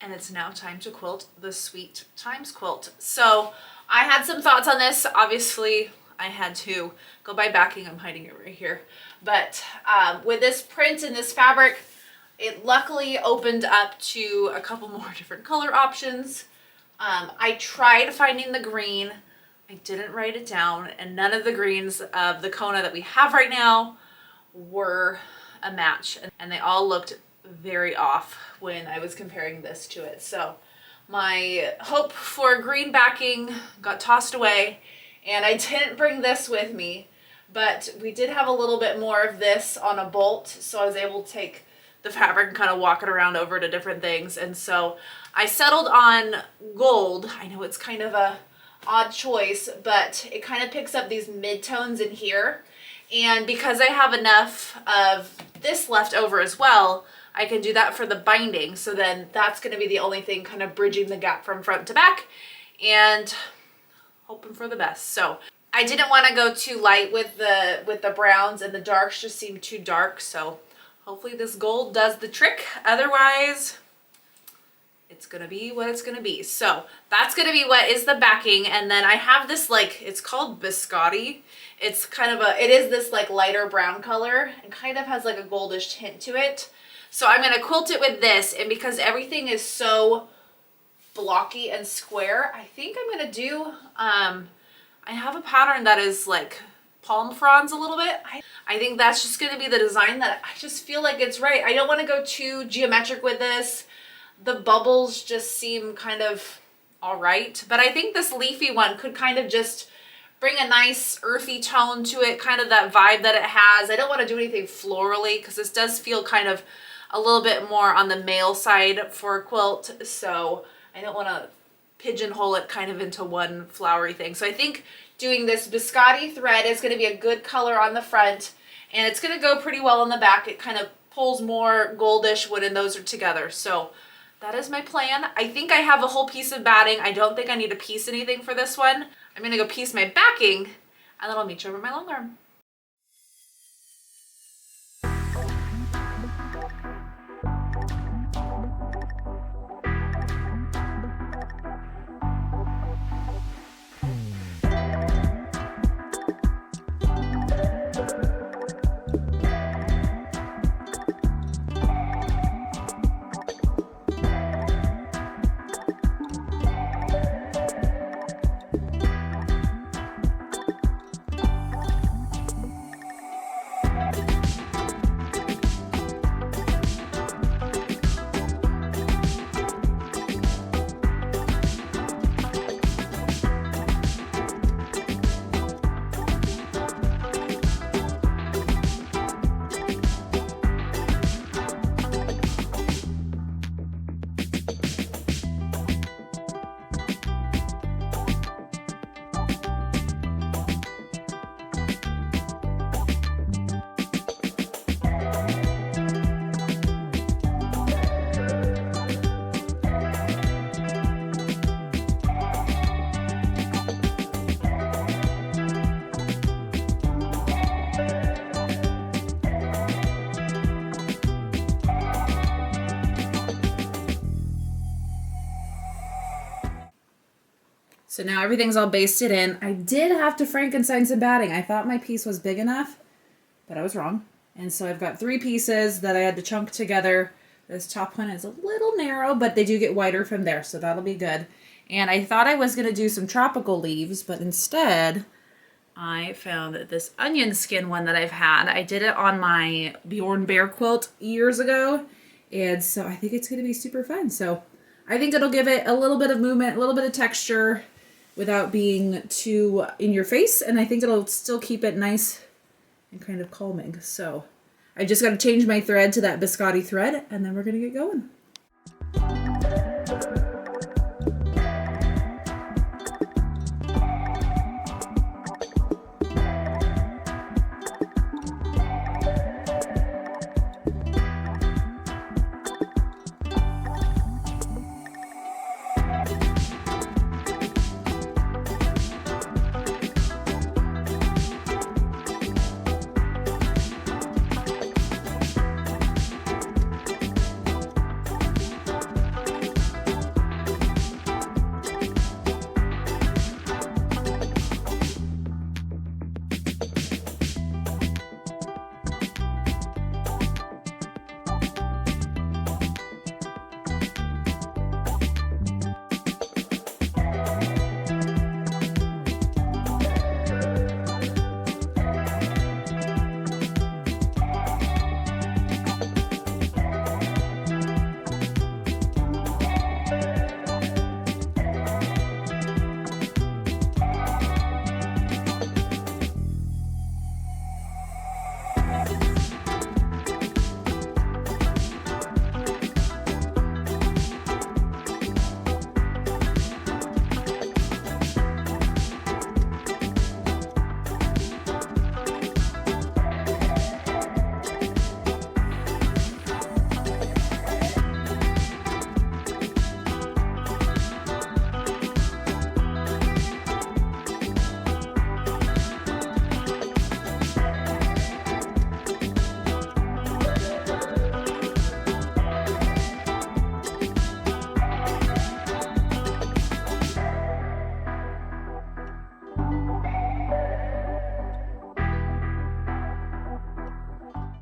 and it's now time to quilt the Sweet Times quilt. So I had some thoughts on this. Obviously, I had to go by backing. I'm hiding it right here. But with this print and this fabric, it luckily opened up to a couple more different color options. I tried finding the green. I didn't write it down, and none of the greens of the Kona that we have right now were a match, and they all looked very off when I was comparing this to it. So my hope for green backing got tossed away, and I didn't bring this with me, but we did have a little bit more of this on a bolt, so I was able to take the fabric and kind of walk it around over to different things. And so I settled on gold. I know it's kind of a odd choice, but it kind of picks up these mid-tones in here, and because I have enough of this left over as well, I can do that for the binding. So then that's going to be the only thing kind of bridging the gap from front to back, and hoping for the best. So I didn't want to go too light with the browns, and the darks just seemed too dark, so hopefully this gold does the trick. Otherwise, it's gonna be what it's gonna be. So that's gonna be what is the backing. And then I have this, like, it's called biscotti. It's kind of it is this like lighter brown color and kind of has like a goldish tint to it. So I'm gonna quilt it with this, and because everything is so blocky and square, I think I'm gonna do, I have a pattern that is like palm fronds a little bit. I think that's just gonna be the design that I just feel like it's right. I don't wanna go too geometric with this. The bubbles just seem kind of all right, but I think this leafy one could kind of just bring a nice earthy tone to it, kind of that vibe that it has. I don't want to do anything florally because this does feel kind of a little bit more on the male side for a quilt, so I don't want to pigeonhole it kind of into one flowery thing. So I think doing this biscotti thread is going to be a good color on the front, and it's going to go pretty well on the back. It kind of pulls more goldish when those are together. So that is my plan. I think I have a whole piece of batting. I don't think I need to piece anything for this one. I'm gonna go piece my backing, and then I'll meet you over my long arm. So now everything's all basted in. I did have to Frankenstein some batting. I thought my piece was big enough, but I was wrong. And so I've got 3 pieces that I had to chunk together. This top one is a little narrow, but they do get wider from there, so that'll be good. And I thought I was going to do some tropical leaves, but instead I found this onion skin one that I've had. I did it on my Bjorn Bear quilt years ago, and so I think it's going to be super fun. So I think it'll give it a little bit of movement, a little bit of texture, without being too in your face, and I think it'll still keep it nice and kind of calming. So I just got to change my thread to that biscotti thread, and then we're going to get going.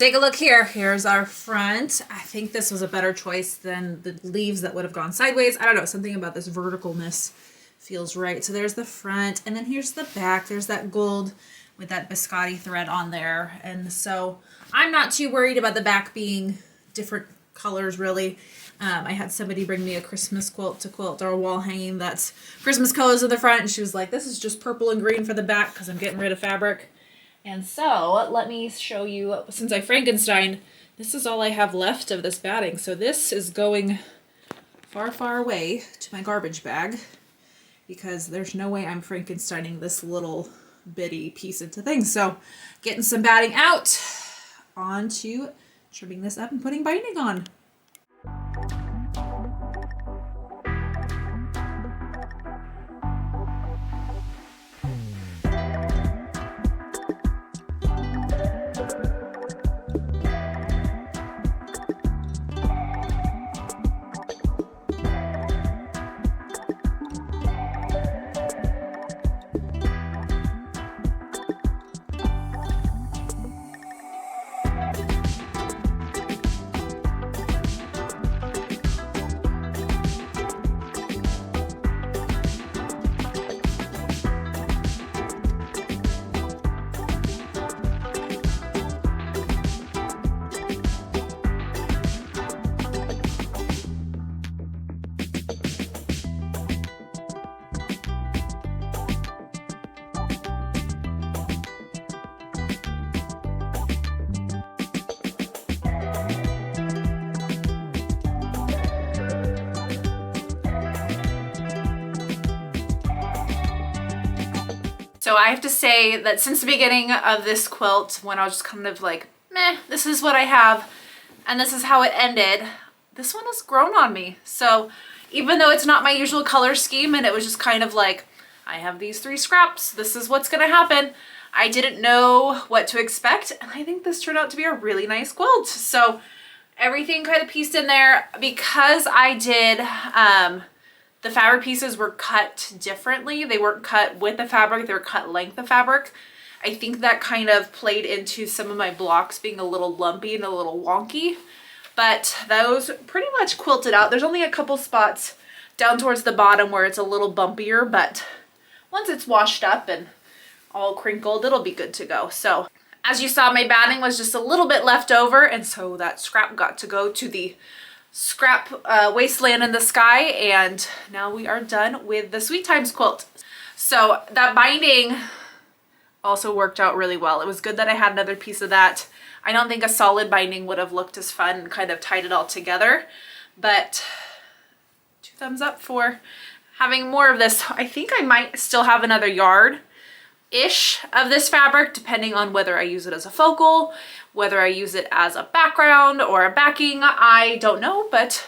Take a look here. Here's our front. I think this was a better choice than the leaves that would have gone sideways. I don't know, something about this verticalness feels right. So there's the front, and then here's the back. There's that gold with that biscotti thread on there. And so I'm not too worried about the back being different colors really. I had somebody bring me a Christmas quilt to quilt our wall hanging that's Christmas colors in the front, and she was like, this is just purple and green for the back because I'm getting rid of fabric. And so let me show you, since I Frankenstein, this is all I have left of this batting. So this is going far, far away to my garbage bag because there's no way I'm Frankensteining this little bitty piece into things. So getting some batting out, onto trimming this up and putting binding on. So I have to say that since the beginning of this quilt, when I was just kind of like, meh, this is what I have, and this is how it ended, this one has grown on me. So even though it's not my usual color scheme and it was just kind of like, I have these 3 scraps, this is what's gonna happen, I didn't know what to expect, and I think this turned out to be a really nice quilt. So everything kind of pieced in there. Because I did, the fabric pieces were cut differently. They weren't cut with the fabric, they were cut length of fabric. I think that kind of played into some of my blocks being a little lumpy and a little wonky, but those pretty much quilted out. There's only a couple spots down towards the bottom where it's a little bumpier, but once it's washed up and all crinkled, it'll be good to go. So as you saw, my batting was just a little bit left over, and so that scrap got to go to the scrap wasteland in the sky, and now we are done with the Sweet Times quilt. So that binding also worked out really well. It was good that I had another piece of that. I don't think a solid binding would have looked as fun and kind of tied it all together, but 2 thumbs up for having more of this. I think I might still have another yard-ish of this fabric, depending on whether I use it as a focal, whether I use it as a background or a backing, I don't know, but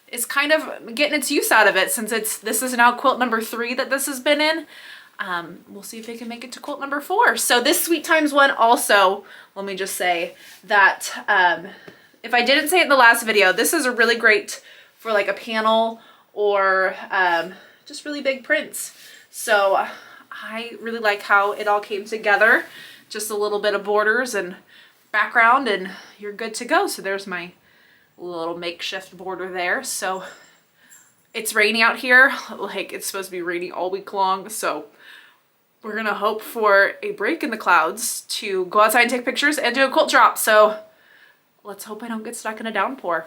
it's kind of getting its use out of it since this is now quilt number 3 that this has been in. We'll see if it can make it to quilt number 4. So this Sweet Times one also, let me just say that if I didn't say it in the last video, this is a really great for like a panel or just really big prints. So I really like how it all came together. Just a little bit of borders and background and you're good to go. So there's my little makeshift border there. So it's rainy out here, like it's supposed to be raining all week long, so we're gonna hope for a break in the clouds to go outside and take pictures and do a quilt drop. So let's hope I don't get stuck in a downpour.